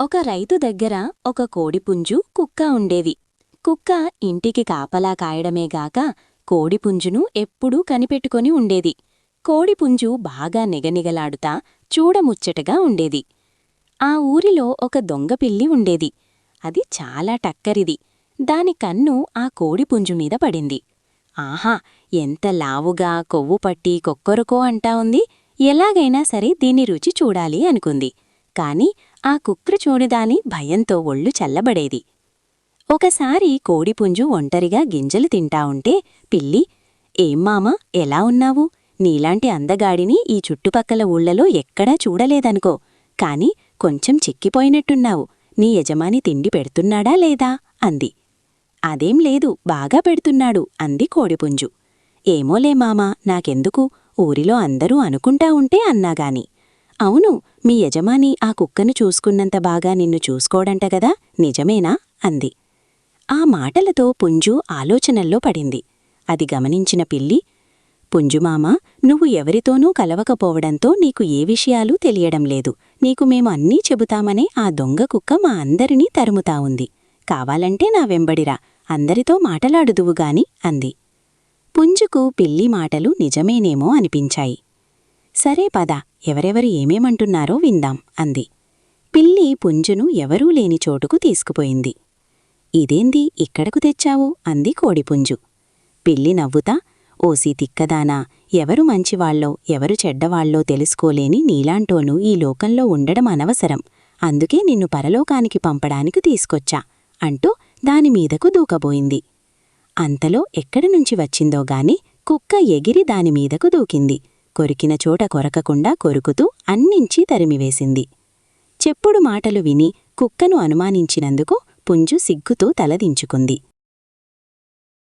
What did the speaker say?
ఒక రైతు దగ్గర ఒక కోడిపుంజు కుక్క ఉండేది. కుక్క ఇంటికి కాపలా కాయడమేగాక కోడిపుంజును ఎప్పుడూ కనిపెట్టుకొని ఉండేది. కోడిపుంజు బాగా నిగనిగలాడుతా చూడముచ్చటగా ఉండేది. ఆ ఊరిలో ఒక దొంగపిల్లి ఉండేది. అది చాలా టక్కరిది. దాని కన్ను ఆ కోడిపుంజుమీద పడింది. ఆహా, ఎంత లావుగా కొవ్వుపట్టి కొక్కొరకో అంటా ఉంది. ఎలాగైనా సరే దీని రుచి చూడాలి అనుకుంది. కాని ఆ కుక్రు చూడదాని భయంతో ఒళ్ళు చల్లబడేది. ఒకసారి కోడిపుంజు ఒంటరిగా గింజలు తింటా ఉంటే పిల్లి, "ఏం మామా, ఎలా ఉన్నావు? నీలాంటి అందగాడిని ఈ చుట్టుపక్కల ఊళ్లలో ఎక్కడా చూడలేదనుకో. కాని కొంచెం చిక్కిపోయినట్టున్నావు. నీ యజమాని తిండి పెడుతున్నాడా లేదా?" అంది. "అదేం లేదు, బాగా పెడుతున్నాడు" అంది కోడిపుంజు. "ఏమోలే మామా, నాకెందుకు, ఊరిలో అందరూ అనుకుంటా ఉంటే అన్నాగాని." "అవును, మీ యజమాని ఆ కుక్కను చూసుకున్నంత బాగా నిన్ను చూసుకోడంటగదా, నిజమేనా?" అంది. ఆ మాటలతో పుంజు ఆలోచనల్లో పడింది. అది గమనించిన పిల్లి, "పుంజుమామా, నువ్వు ఎవరితోనూ కలవకపోవడంతో నీకు ఏ విషయాలూ తెలియడం లేదు. నీకు మేము అన్నీ చెబుతామనే ఆ దొంగ కుక్క మా అందరినీ తరుముతా ఉంది. కావాలంటే నా వెంబడిరా, అందరితో మాటలాడుదువుగాని" అంది. పుంజుకు పిల్లి మాటలు నిజమేనేమో అనిపించాయి. "సరే పద, ఎవరెవరు ఏమేమంటున్నారో విందాం" అంది. పిల్లి పుంజును ఎవరూ లేని చోటుకు తీసుకుపోయింది. "ఇదేంది ఇక్కడకు తెచ్చావు?" అంది కోడిపుంజు. పిల్లి నవ్వుతా, "ఓసి తిక్కదానా, ఎవరు మంచివాళ్ళో ఎవరు చెడ్డవాళ్ళో తెలుసుకోలేని నీలాంటోను ఈ లోకంలో ఉండడం అనవసరం. అందుకే నిన్ను పరలోకానికి పంపడానికి తీసుకొచ్చా" అంటూ దానిమీదకు దూకబోయింది. అంతలో ఎక్కడినుంచి వచ్చిందోగాని కుక్క ఎగిరి దానిమీదకు దూకింది. కొరికిన చోట కొరకకుండా కొరుకుతూ అన్నించి తరిమివేసింది. చెప్పుడు మాటలు విని కుక్కను అనుమానించినందుకు పుంజు సిగ్గుతో తలదించుకుంది.